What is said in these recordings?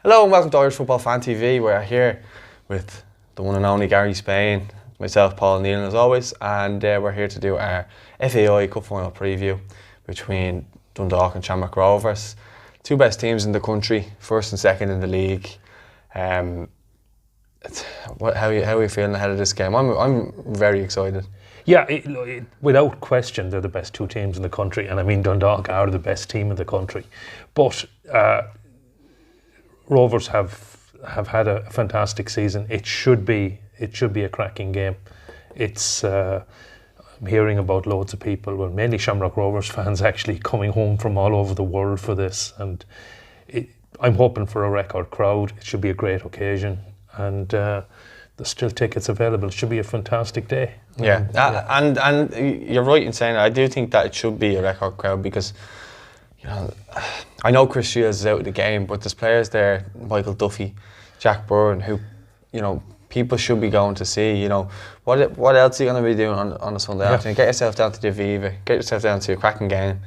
Hello and welcome to Irish Football Fan TV. We're here with the one and only Gary Spain, myself, Paul Neal, as always, and we're here to do our FAI Cup Final preview between Dundalk and Shamrock Rovers. Two best teams in the country, first and second in the league. How are you feeling ahead of this game? I'm very excited. Yeah, without question, they're the best two teams in the country, and I mean Dundalk are the best team in the country. But Rovers have had a fantastic season. It should be a cracking game. I'm hearing about loads of people, well, mainly Shamrock Rovers fans, actually coming home from all over the world for this, and I'm hoping for a record crowd. It should be a great occasion, and there's still tickets available. It should be a fantastic day. Yeah, and you're right in saying that. I do think that it should be a record crowd because, you know, I know Chris Shields is out of the game, but there's players there, Michael Duffy, Jack Byrne, who, you know, people should be going to see. You know, what else are you going to be doing on a Sunday afternoon? Get yourself down to the Aviva, get yourself down to a cracking game.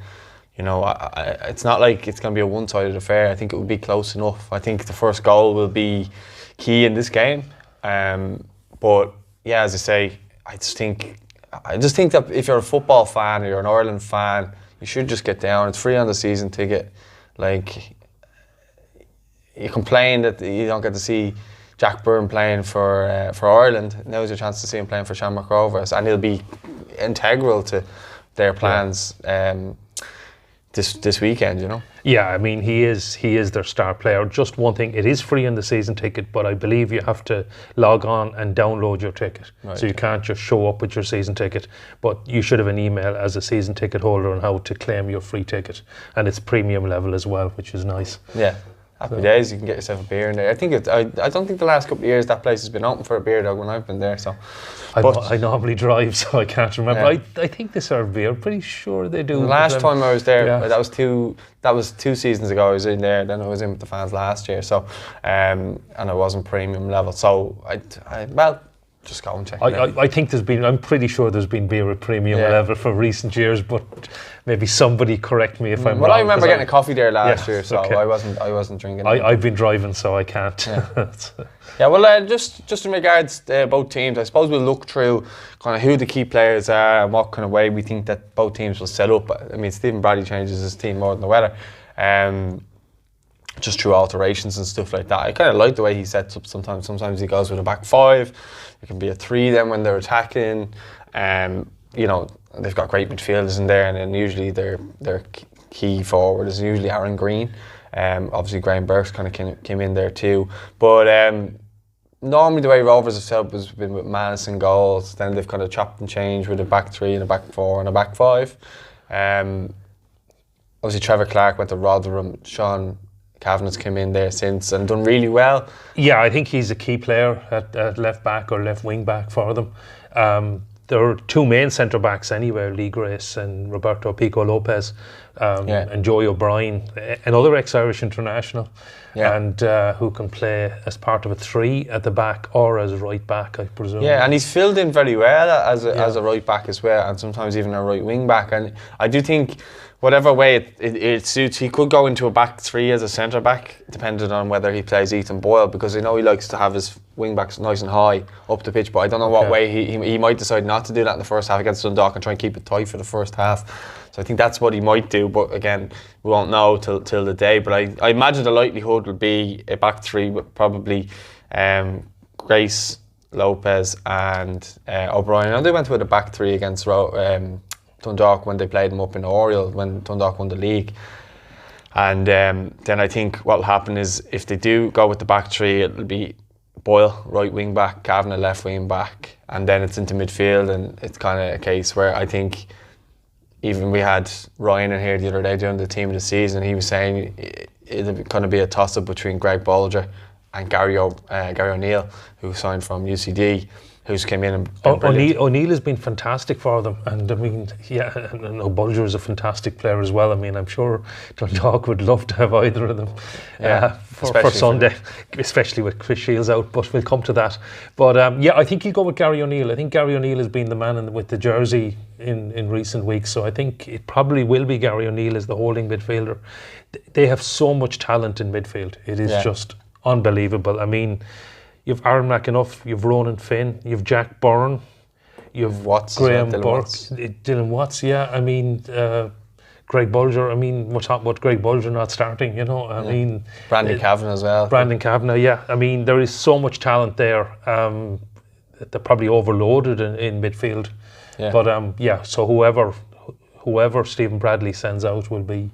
You know, it's not like it's going to be a one-sided affair. I think it will be close enough. I think the first goal will be key in this game. But yeah, as I say, I just think that if you're a football fan or you're an Ireland fan, you should just get down. It's free on the season ticket. Like, you complain that you don't get to see Jack Byrne playing for Ireland. Now's your chance to see him playing for Shamrock Rovers, and he'll be integral to their plans this weekend. You know. Yeah, I mean he is their star player. Just one thing, it is free on the season ticket, but I believe you have to log on and download your ticket. Right. So you can't just show up with your season ticket, but you should have an email as a season ticket holder on how to claim your free ticket, and it's premium level as well, which is nice. Yeah. Happy days, you can get yourself a beer in there. I think I don't think the last couple of years that place has been open for a beer dog when I've been there. So, I normally drive, so I can't remember. Yeah. I think they serve beer. Pretty sure they do. The last time I was there, that was two seasons ago. I was in there. Then I was in with the fans last year. So, and it wasn't premium level. So just go and check it out. I think I'm pretty sure there's been beer at premium level for recent years, but maybe somebody correct me if I'm wrong. Well, I remember getting a coffee there last year, so okay. I wasn't drinking. I've been driving, so I can't. Yeah, well, just in regards to both teams, I suppose we'll look through kind of who the key players are and what kind of way we think that both teams will set up. I mean, Stephen Bradley changes his team more than the weather. Just through alterations and stuff like that. I kind of like the way he sets up sometimes. Sometimes he goes with a back five. It can be a three then when they're attacking. You know, they've got great midfielders in there, and then usually their key forward is usually Aaron Green. Obviously Graham Burks kind of came in there too. But normally the way Rovers have set up has been with Madison goals. Then they've kind of chopped and changed with a back three and a back four and a back five. Obviously Trevor Clark went to Rotherham. Sean Kavanagh's came in there since and done really well. Yeah, I think he's a key player at left back or left wing back for them. There are two main centre backs anyway, Lee Grace and Roberto Pico Lopez, and Joey O'Brien, another ex-Irish international, and who can play as part of a three at the back or as a right back, I presume. Yeah, and he's filled in very well as a right back as well, and sometimes even a right wing back. And I do think whatever way it suits, he could go into a back three as a centre back, depending on whether he plays Ethan Boyle, because I know he likes to have his wing backs nice and high up the pitch, but I don't know what way he might decide not to do that in the first half against Dundalk and try and keep it tight for the first half. So I think that's what he might do, but again, we won't know till the day. But I imagine the likelihood would be a back three with probably Grace, Lopez and O'Brien. I know they went with a back three against Dundalk when they played them up in Oriel when Dundalk won the league. And then I think what will happen is if they do go with the back three, it'll be Boyle right wing back, Kavanagh left wing back, and then it's into midfield, and it's kind of a case where I think even we had Ryan in here the other day doing the team of the season. He was saying it'll kind of be a toss up between Greg Bolger and Gary O'Neill, who signed from UCD, who's came in and O'Neill has been fantastic for them, and I mean, and Bolger is a fantastic player as well. I mean, I'm sure Dundalk would love to have either of them for Sunday, especially with Chris Shields out, but we'll come to that. But I think he'll go with Gary O'Neill. I think Gary O'Neill has been the man with the jersey in recent weeks, so I think it probably will be Gary O'Neill as the holding midfielder. They have so much talent in midfield. It is just unbelievable. I mean, you've Aaron McAnuff, you've Ronan Finn, you've Jack Byrne, you've Watts, Graham Dylan Burke, Watts. Dylan Watts. Yeah, I mean, Greg Bulger. I mean, we're talking about Greg Bulger not starting. You know, I mean, Brandon Kavanagh as well. Brandon Kavanagh. Yeah, I mean, there is so much talent there. They're probably overloaded in midfield. Yeah. But so whoever Stephen Bradley sends out will be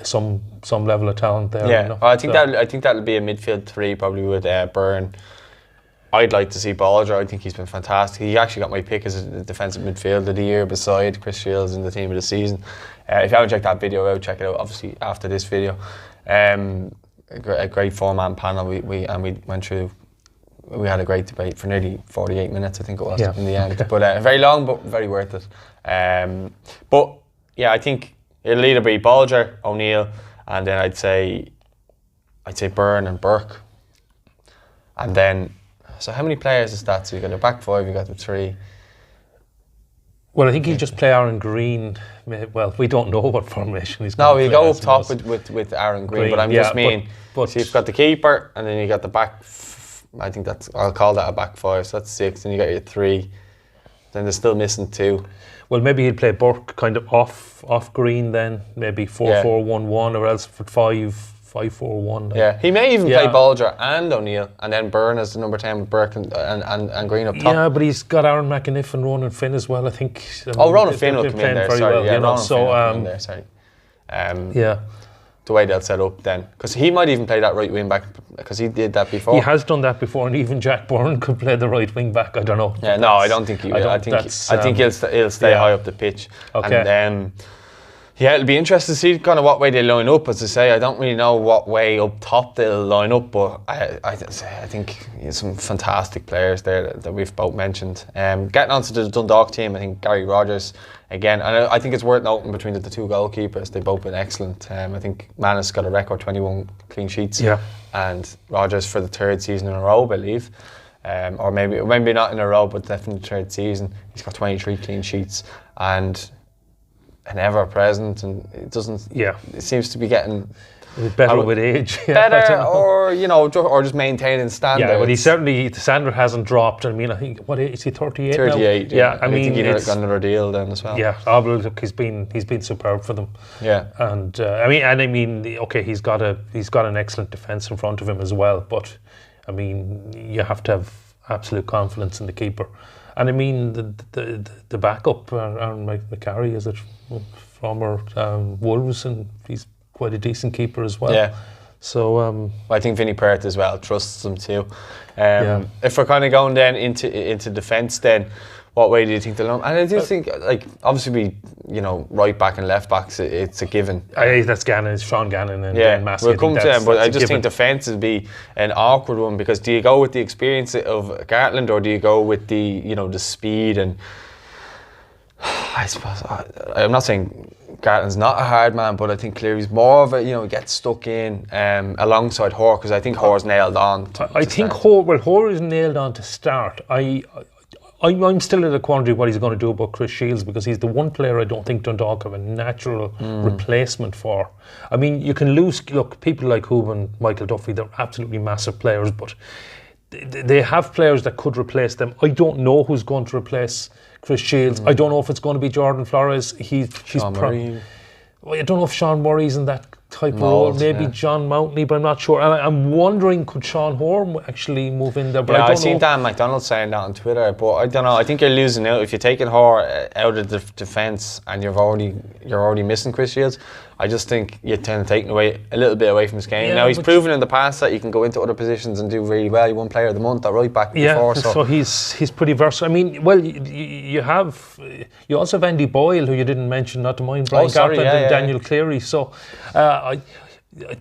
some level of talent there. Yeah, you know? I think that'll be a midfield three probably with Byrne. I'd like to see Bolger. I think he's been fantastic. He actually got my pick as a defensive midfielder of the year beside Chris Shields in the team of the season. If you haven't checked that video out, check it out. Obviously after this video, a great 4-man panel. We went through. We had a great debate for nearly 48 minutes, I think it was, in the end. But very long, but very worth it. But yeah, I think it'll either be Bolger, O'Neill, and then I'd say Byrne and Burke. And then, so how many players is that? So you got a back five, you got the three. Well, I think he'll just play Aaron Green. Well, we don't know what formation he's going to play. No, you go up top with Aaron Green, but I'm just mean, so you've got the keeper, and then you got the back. I think I'll call that a back five. So that's 6. Then you got your 3. Then they're still missing 2. Well, maybe he'll play Burke kind of off Green then. Maybe 4-4-1-1, or else for 5-4-1. Yeah, he may even play Bolger and O'Neill, and then Byrne as the number 10 with Burke and Green up top. Yeah, but he's got Aaron McAnuff and Ronan Finn as well, I think. Ronan Finn will come in there. Sorry, well, yeah, Ronan Finn will come in there. Sorry. Yeah. The way they'll set up then, because he might even play that right wing back, because he did that before. He has done that before, and even Jack Byrne could play the right wing back. I don't know. Yeah, no, I don't think he will. I think he'll stay high up the pitch. Okay. And it'll be interesting to see kind of what way they line up. As I say, I don't really know what way up top they'll line up, but I think there's some fantastic players there that we've both mentioned. Getting on to the Dundalk team, I think Gary Rogers. Again, and I think it's worth noting between the 2 goalkeepers, they've both been excellent. I think Manus got a record 21 clean sheets, and Rogers for the 3rd season in a row, I believe, or maybe not in a row, but definitely the 3rd season. He's got 23 clean sheets and an ever present, and it doesn't. Yeah, it seems to be getting better with age. Better, or or just maintaining standards. Yeah, but the standard hasn't dropped. I mean, I think what is he? 38 now? 38. Yeah, I mean, he got another deal then as well. Yeah, look, he's been superb for them. Yeah, and okay, he's got an excellent defence in front of him as well. But I mean, you have to have absolute confidence in the keeper. And I mean, the backup, Aaron McCarry, is it former Wolves, and he's quite a decent keeper as well. Yeah. So I think Vinnie Perth as well trusts him too. If we're kind of going then into defence, then what way do you think they'll? And I do think, like, obviously right back and left backs, it's a given. That's Gannon, it's Sean Gannon and Massey. We'll come to them, but I just think defence would be an awkward one, because do you go with the experience of Gartland, or do you go with the the speed? And I suppose I'm not saying Gartland's not a hard man, but I think Cleary's more of a he gets stuck in alongside Hoare, because I think Hoare's nailed on. I think Hoare is nailed on to start. I'm still at a quandary what he's going to do about Chris Shields, because he's the one player I don't think Dundalk have a natural replacement for. I mean, you can lose people like Hoob and Michael Duffy, they're absolutely massive players, but they have players that could replace them. I don't know who's going to replace Chris Shields. I don't know if it's going to be Jordan Flores. I don't know if Sean Murray's in that type of role. Maybe John Mountney, but I'm not sure. And I'm wondering, could Sean Hoare actually move in there? But I've seen Dan McDonald saying that on Twitter, but I don't know. I think you're losing out if you're taking Hoare out of the defence and you're already missing Chris Shields. I just think you're taking away a little bit away from his game. Now he's proven in the past that he can go into other positions and do really well. He won Player of the Month at right back before. So he's pretty versatile. I mean, well, you also have Andy Boyle, who you didn't mention, not to mind Brian Gartland and Daniel Cleary. So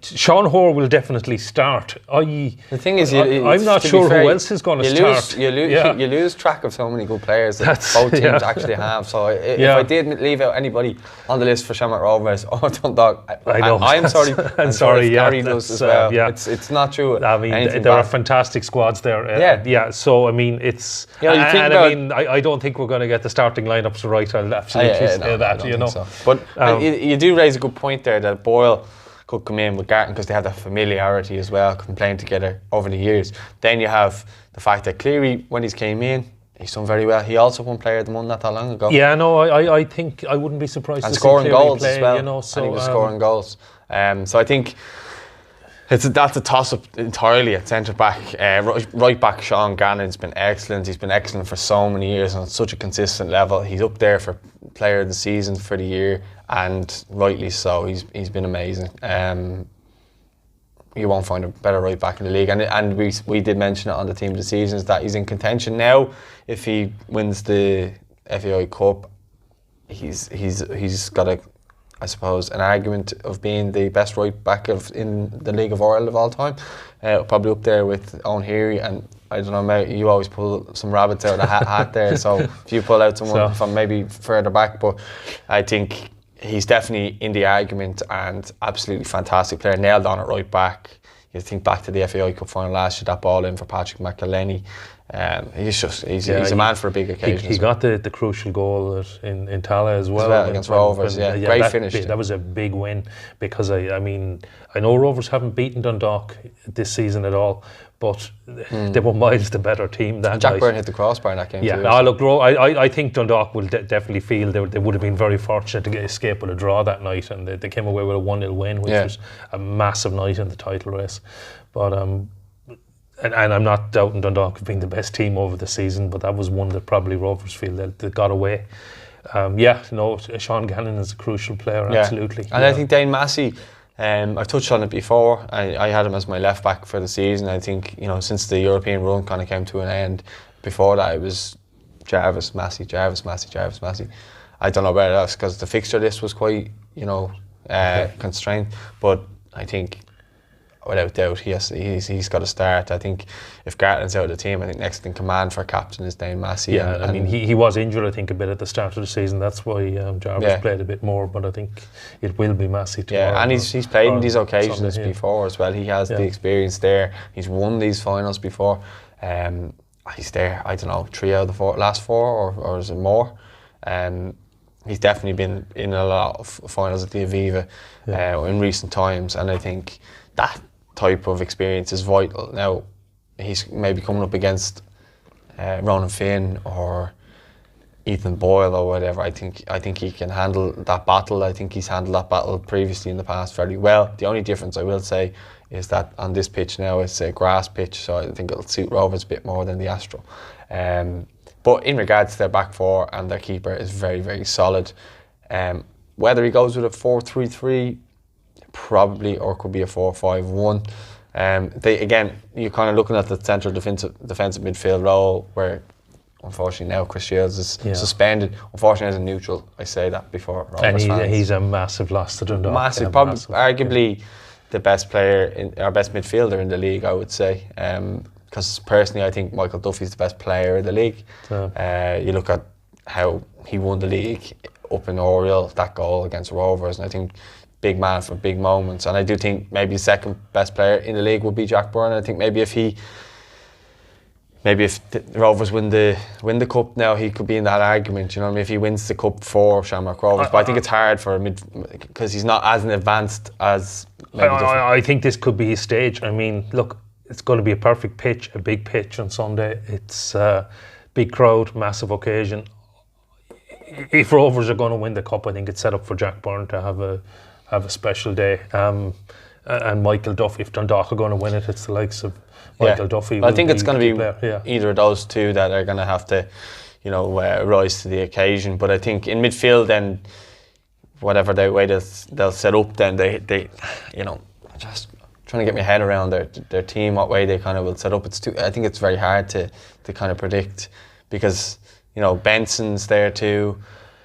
Sean Hoare will definitely start. The thing is, I'm not sure who else is going to start. You lose track of so many good players that both teams actually have. So if I did leave out anybody on the list for Shamrock Rovers or Dundalk, I'm sorry. I'm sorry. Gary does as well. It's not true. I mean, there are fantastic squads there. So I mean, it's. I don't think we're going to get the starting lineups right. I'll absolutely say that. So. But you do raise a good point there that Boyle. could come in with Garton because they have that familiarity as well, playing together over the years. Then you have the fact that Cleary, when he's came in, he's done very well. He also won Player of the Month not that long ago. Yeah, no, I think I wouldn't be surprised and to scoring see Cleary goals play, as well. You know, so, and he was scoring goals. So I think that's a toss-up entirely at centre-back. Right-back Sean Gannon's been excellent. He's been excellent for so many years on such a consistent level. He's up there for Player of the Season for the year, and rightly so. He's been amazing. You won't find a better right-back in the league. And we did mention it on the Team of the Season, is that he's in contention now. If he wins the FAI Cup, he's got I suppose, an argument of being the best right back in the League of Ireland of all time. Probably up there with Owen Heary, and I don't know, mate, you always pull some rabbits out of the hat there, so if you pull out someone from maybe further back, but I think he's definitely in the argument and absolutely fantastic player, nailed on at right back. You think back to the FAI Cup final last year, that ball in for Patrick McElhenney. He's a man for a big occasion. He got the crucial goal in Tala as well against Rovers. Great finish. That was a big win, because I mean, I know Rovers haven't beaten Dundalk this season at all, but they were miles the better team that Jack night. Byrne hit the crossbar in that game too. Look, I think Dundalk will definitely feel they would have been very fortunate to escape with a draw that night, and they came away with a 1-0 win, which was a massive night in the title race. But and I'm not doubting Dundalk have been the best team over the season, but that was one that probably Rovers feel that they got away. Sean Gannon is a crucial player, absolutely. And I think Dane Massey, I've touched on it before. I had him as my left back for the season. I think, since the European run kind of came to an end, before that it was Jarvis, Massey. I don't know whether that's because the fixture list was quite, constrained, but I think without doubt he's got to start. I think if Garton's out of the team, I think next in command for captain is Dane Massey. I mean he was injured, I think, a bit at the start of the season. That's why Jarvis played a bit more, but I think it will be Massey tomorrow. And he's played in these occasions before as well. He has the experience there. He's won these finals before. He's there, I don't know, 3 out of the last 4 or is it more? He's definitely been in a lot of finals at the Aviva in recent times, and I think that type of experience is vital. Now, he's maybe coming up against Ronan Finn or Ethan Boyle or whatever. I think he can handle that battle. I think he's handled that battle previously in the past very well. The only difference I will say is that on this pitch now it's a grass pitch, so I think it'll suit Rovers a bit more than the Astro. But in regards to their back four, and their keeper is very, very solid. Whether he goes with a 4-3-3, probably, or could be a 4-5-1. Again, you're kind of looking at the central defensive midfield role, where unfortunately now Chris Shields is suspended. Unfortunately, as a neutral, I say that before. And he's a massive loss to Dundalk. Massive, probably arguably the best player, our best midfielder in the league, I would say. Because personally, I think Michael Duffy is the best player in the league. You look at how he won the league up in Oriel, that goal against Rovers, and I think big man for big moments. And I do think maybe the second best player in the league would be Jack Byrne. I think maybe if the Rovers win the cup now, he could be in that argument. You know what I mean? If he wins the cup for Shamrock Rovers, but I think it's hard for because he's not as advanced as. I think this could be his stage. I mean, look, it's going to be a perfect pitch, a big pitch on Sunday. It's a big crowd, massive occasion. If Rovers are going to win the cup, I think it's set up for Jack Byrne to have a special day. And Michael Duffy, if Dundalk are going to win it, it's the likes of Michael Duffy. I think it's going to be either of those two that are going to have to, rise to the occasion. But I think in midfield, then whatever way they'll set up, then they just trying to get my head around their team, what way they kind of will set up. I think it's very hard to kind of predict, because Benson's there too.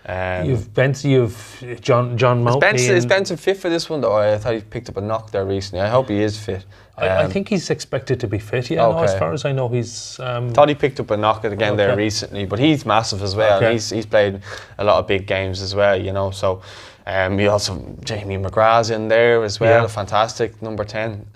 You've Benson, you've John Mountney. Is Benson fit for this one though? I thought he picked up a knock there recently. I hope he is fit. I think he's expected to be fit. Yeah, as far as I know, he's. Thought he picked up a knock again there recently, but he's massive as well. And he's played a lot of big games as well. So. You also Jamie McGrath's in there as well, a fantastic number 10.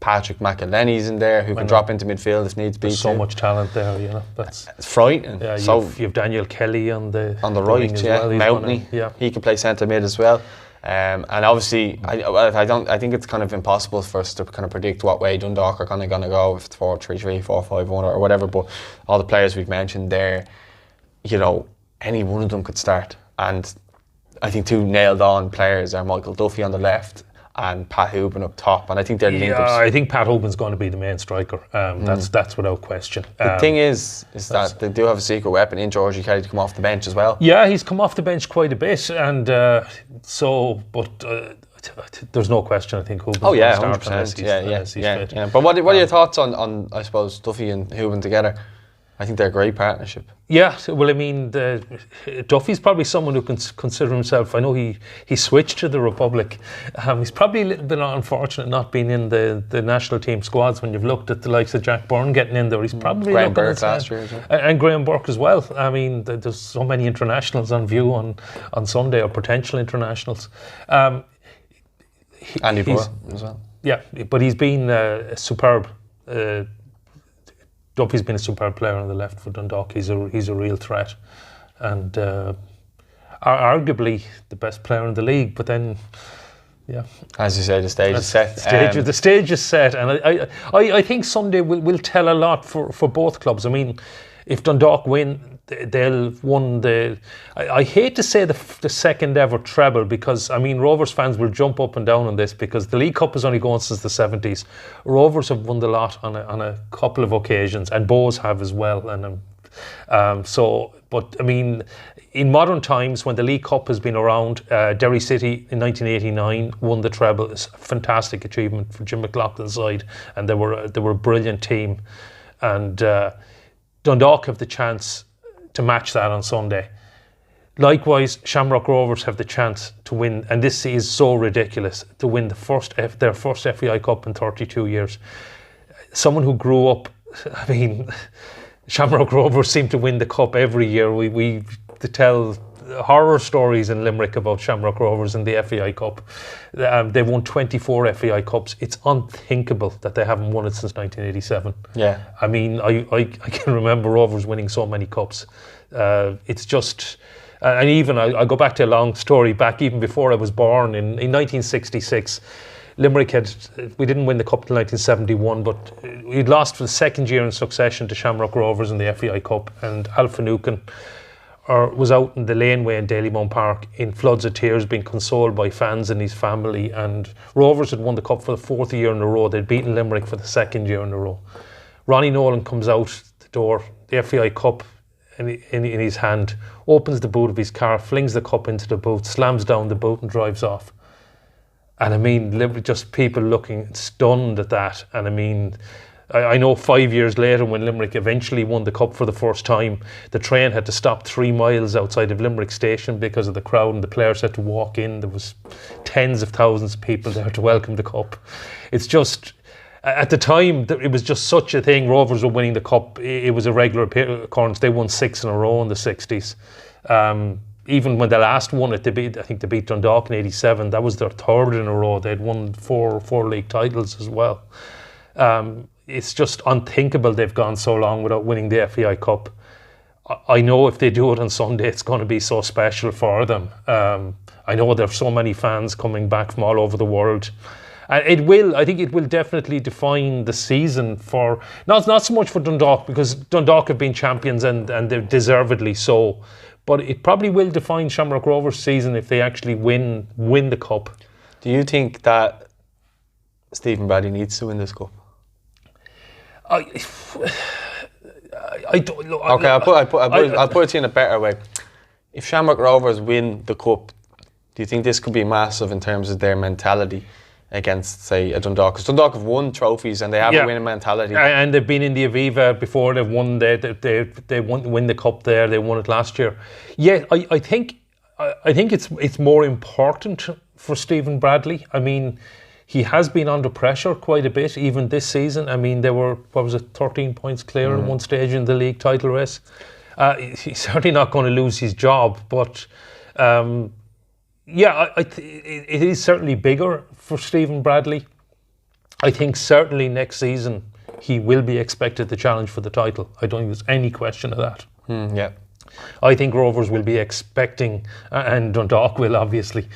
Patrick McElhenney's in there, who can drop into midfield if needs be. There's so much talent there, It's frightening. Yeah, you've Daniel Kelly on the right, as well. Mountney. He can play centre mid as well. And obviously, I think it's kind of impossible for us to kind of predict what way Dundalk are kind of going to go, if it's 4-3-3, 4-5-1 or whatever. But all the players we've mentioned there, any one of them could start. And I think two nailed on players are Michael Duffy on the left and Pat Hoban up top, and I think they're link-ups. I think Pat Hoban's going to be the main striker. That's without question. The thing is that they do have a secret weapon in Georgie Kelly to come off the bench as well. Yeah, he's come off the bench quite a bit, and there's no question. I think Hoban's going to start 100%. Yeah. But what are your thoughts on I suppose Duffy and Hoban together? I think they're a great partnership. Yeah, well, I mean, Duffy's probably someone who can consider himself. I know he switched to the Republic. He's probably a little bit unfortunate not being in the national team squads. When you've looked at the likes of Jack Byrne getting in there, he's probably Graham Burke last year as well. And Graham Burke as well. I mean, there's so many internationals on view on Sunday, or potential internationals. Andy Boyle as well. Yeah, but he's been superb. Duffy's been a superb player on the left for Dundalk. He's a real threat, and arguably the best player in the league. But then, yeah, as you say, the stage is set. The stage is set, and I think Sunday will tell a lot for both clubs. I mean, if Dundalk win, they'll won the. I hate to say the second ever treble, because I mean Rovers fans will jump up and down on this, because the League Cup is only going since the 70s. Rovers have won the lot on a couple of occasions, and Bows have as well. And but I mean, in modern times, when the League Cup has been around, Derry City in 1989 won the treble. It's a fantastic achievement for Jim McLaughlin's side, and they were a brilliant team, and Dundalk have the chance to match that on Sunday. Likewise, Shamrock Rovers have the chance to win, and this is so ridiculous, to win their first FAI Cup in 32 years. Someone who grew up, I mean, Shamrock Rovers seem to win the cup every year. We tell horror stories in Limerick about Shamrock Rovers in the FAI Cup. They've won 24 FAI Cups. It's unthinkable that they haven't won it since 1987. Yeah. I mean, I can remember Rovers winning so many cups. It's just... and even, I go back to a long story, back even before I was born, in 1966, Limerick we didn't win the cup till 1971, but we'd lost for the second year in succession to Shamrock Rovers in the FAI Cup, and Al Finucane was out in the laneway in Dalymount Park in floods of tears, being consoled by fans and his family. And Rovers had won the cup for the fourth year in a row. They'd beaten Limerick for the second year in a row. Ronnie Nolan comes out the door, the FAI Cup in his hand, opens the boot of his car, flings the cup into the boot, slams down the boot and drives off. And I mean, just people looking stunned at that. And I mean, I know 5 years later, when Limerick eventually won the cup for the first time, the train had to stop 3 miles outside of Limerick station because of the crowd, and the players had to walk in. There was tens of thousands of people there to welcome the cup. It's just, at the time, it was just such a thing. Rovers were winning the cup. It was a regular occurrence. They won 6 in a row in the 60s. Even when they last won it, I think they beat Dundalk in 87. That was their third in a row. They'd won four league titles as well. It's just unthinkable they've gone so long without winning the FAI Cup. I know if they do it on Sunday, it's going to be so special for them. I know there are so many fans coming back from all over the world. And I think it will definitely define the season for, not so much for Dundalk, because Dundalk have been champions and they're deservedly so, but it probably will define Shamrock Rovers' season if they actually win the cup. Do you think that Stephen Bradley needs to win this cup? I don't know. Okay, I'll put it in a better way. If Shamrock Rovers win the cup, do you think this could be massive in terms of their mentality against, say, a Dundalk? Because Dundalk have won trophies and they have a winning mentality. And they've been in the Aviva before. They've won. They won the cup there. They won it last year. Yeah, I think it's more important for Stephen Bradley. I mean, he has been under pressure quite a bit, even this season. I mean, they were, 13 points clear at one stage in the league title race. He's certainly not going to lose his job, but it is certainly bigger for Stephen Bradley. I think certainly next season he will be expected to challenge for the title. I don't think there's any question of that. Yeah. I think Rovers will be expecting, and Dundalk will obviously,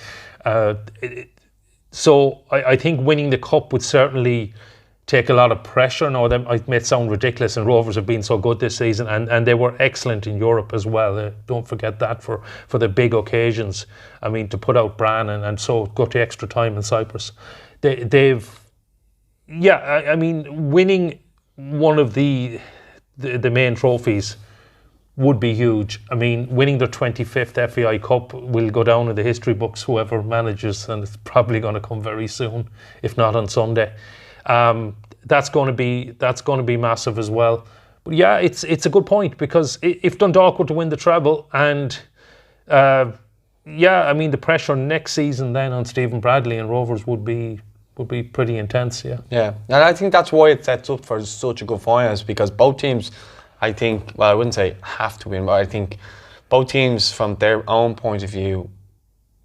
So I think winning the cup would certainly take a lot of pressure. Now, it may sound ridiculous, and Rovers have been so good this season, and they were excellent in Europe as well. Don't forget that for the big occasions. I mean, to put out Byrne and so go to extra time in Cyprus. I mean, winning one of the main trophies would be huge. I mean, winning their 25th FAI Cup will go down in the history books, whoever manages, and it's probably going to come very soon, if not on Sunday. That's going to be massive as well. But yeah, it's a good point, because if Dundalk were to win the treble, and I mean, the pressure next season then on Stephen Bradley and Rovers would be pretty intense. Yeah, and I think that's why it sets up for such a good finals, because both teams, I think, well, I wouldn't say have to win, but I think both teams, from their own point of view,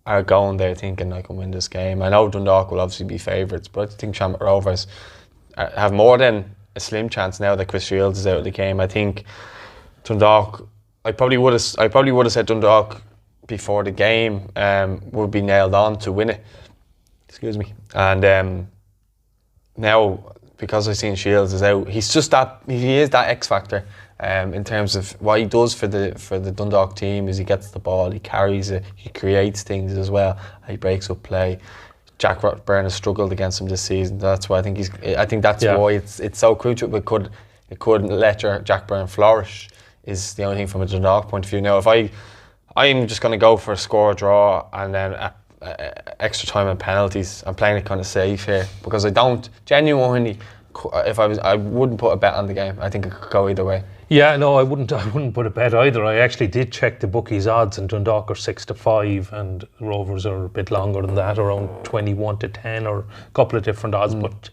are going there thinking, I can win this game. I know Dundalk will obviously be favourites, but I think Shamrock Rovers have more than a slim chance now that Chris Shields is out of the game. I think Dundalk, I probably would have said Dundalk before the game would be nailed on to win it. Excuse me. And now, because I've seen Shields is out, he is that X factor. In terms of what he does for the Dundalk team, is he gets the ball, he carries it, he creates things as well, he breaks up play. Jack Byrne has struggled against him this season. That's why I think that's why it's so crucial. It could let Jack Byrne flourish, is the only thing from a Dundalk point of view. Now, if I'm just going to go for a score draw and then extra time and penalties, I'm playing it kind of safe here, because I don't genuinely. I wouldn't put a bet on the game. I think it could go either way. Yeah, no, I wouldn't put a bet either. I actually did check the bookies' odds, and Dundalk are 6-5, and Rovers are a bit longer than that, around 21-10, or a couple of different odds. But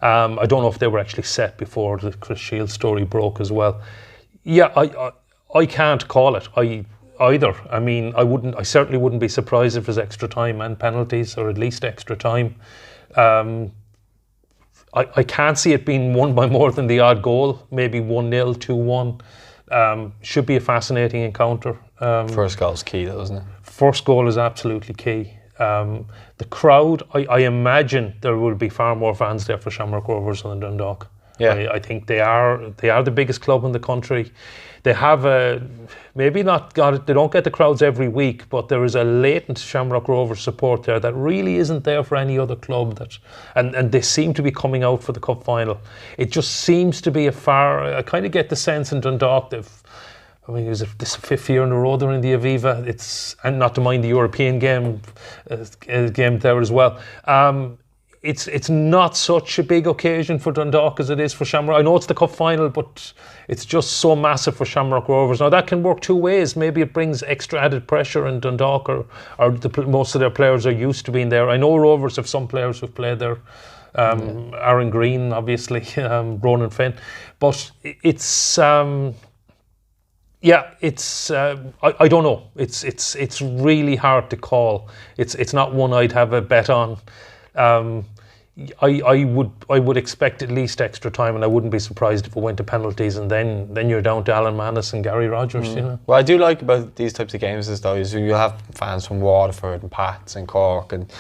I don't know if they were actually set before the Chris Shields story broke as well. Yeah, I can't call it either. I mean, I certainly wouldn't be surprised if there's extra time and penalties, or at least extra time. I can't see it being won by more than the odd goal, maybe 1-0, 2-1. Should be a fascinating encounter. First goal is key, though, isn't it? First goal is absolutely key. The crowd, I imagine there will be far more fans there for Shamrock Rovers than Dundalk. Yeah. I think they are the biggest club in the country. They have they don't get the crowds every week, but there is a latent Shamrock Rovers support there that really isn't there for any other club. And they seem to be coming out for the cup final. It just seems to be I kind of get the sense in Dundalk that, I mean, this is the 5th year in a row they're in the Aviva. And not to mind the European game there as well. It's not such a big occasion for Dundalk as it is for Shamrock. I know it's the cup final, but it's just so massive for Shamrock Rovers. Now, that can work two ways. Maybe it brings extra added pressure in Dundalk, or most of their players are used to being there. I know Rovers have some players who've played there. Aaron Green, obviously, Ronan Finn. But it's... I don't know. It's really hard to call. It's not one I'd have a bet on. I would expect at least extra time, and I wouldn't be surprised if it went to penalties, and then you're down to Alan Manus and Gary Rogers. You know. Well, I do like about these types of games is you'll have fans from Waterford and Pats and Cork and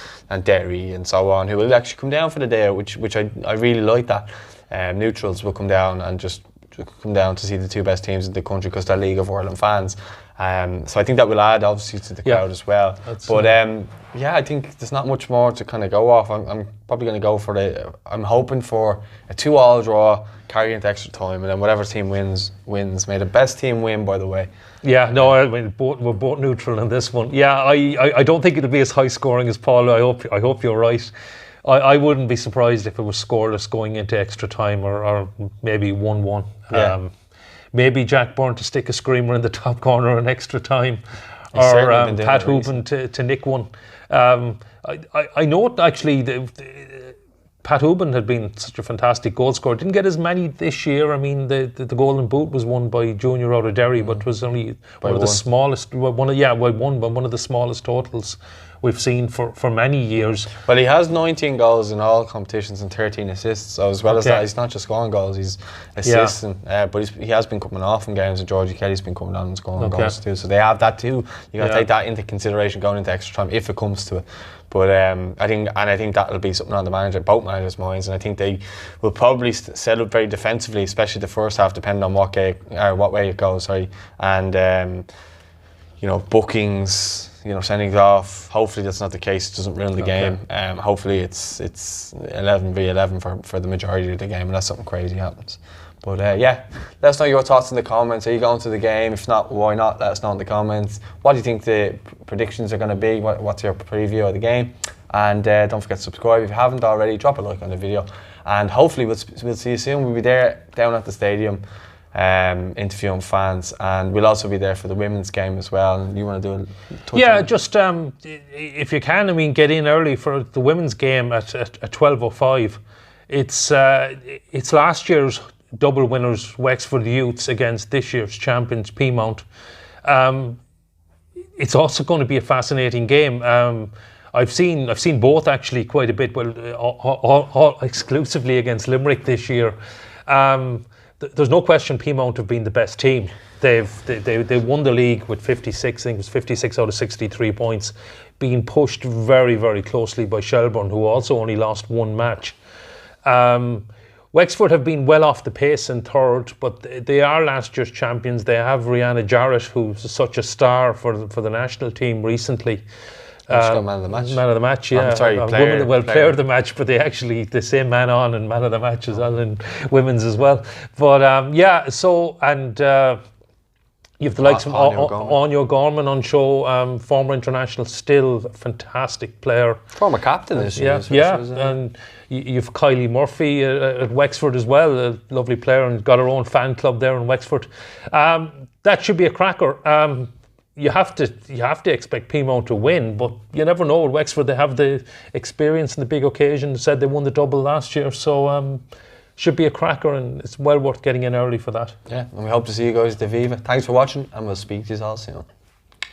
Derry and so on who will actually come down for the day, which I really like that. Neutrals will come down and just come down to see the two best teams in the country because they're League of Ireland fans. So I think that will add obviously to the crowd as well. But I think there's not much more to kind of go off. I'm probably going to go for I'm hoping for a 2-2 draw, carry into extra time, and then whatever team wins. May the best team win, by the way. Yeah, no, I mean, we're both neutral in this one. Yeah, I don't think it'll be as high scoring as Paul. I hope you're right. I wouldn't be surprised if it was scoreless going into extra time, or maybe 1-1. Yeah. Maybe Jack Byrne to stick a screamer in the top corner in extra time, or Pat Hoopen to nick one. I know actually Pat Hoopen had been such a fantastic goal scorer. Didn't get as many this year. I mean, the Golden Boot was won by Junior out of Derry, but was only one of the smallest. One of the smallest totals we've seen for many years. Well, he has 19 goals in all competitions and 13 assists. So as well as that, he's not just scoring goals, he's assisting. But he has been coming off in games, and Georgie Kelly's been coming on and scoring goals too. So they have that too. You got to take that into consideration going into extra time if it comes to it. But I think that'll be something on the both managers' minds, and I think they will probably set up very defensively, especially the first half, depending on what way it goes. And bookings. Sending off. Hopefully that's not the case. It doesn't ruin the game. Hopefully it's 11v11 for the majority of the game, unless something crazy happens. But let us know your thoughts in the comments. Are you going to the game? If not, why not? Let us know in the comments. What do you think the predictions are going to be? What's your preview of the game? And don't forget to subscribe if you haven't already. Drop a like on the video, and hopefully we'll see you soon. We'll be there down at the stadium. Interviewing fans, and we'll also be there for the women's game as well. And you want to do a just if you can, get in early for the women's game at 12:05. It's last year's double winners Wexford Youths against this year's champions Peamount. It's also going to be a fascinating game. I've seen both actually quite a bit. Well, all exclusively against Limerick this year. There's no question Peamount have been the best team. They won the league with 56, I think it was 56 out of 63 points, being pushed very, very closely by Shelbourne, who also only lost one match. Wexford have been well off the pace in third, but they are last year's champions. They have Rihanna Jarrett, who's such a star for the national team recently. Man of the match. Man of the match, yeah. Player of the match, but they say man on and man of the match as well in women's as well. But you've the likes of Anya Gorman on show, former international, still a fantastic player. Former captain this year. And you've Kylie Murphy at Wexford as well, a lovely player, and got her own fan club there in Wexford. That should be a cracker. You have to expect Peamount to win, but you never know. At Wexford, they have the experience and the big occasion. Said they won the double last year, so should be a cracker, and it's well worth getting in early for that. Yeah, and we hope to see you guys at the Aviva. Thanks for watching, and we'll speak to you all soon.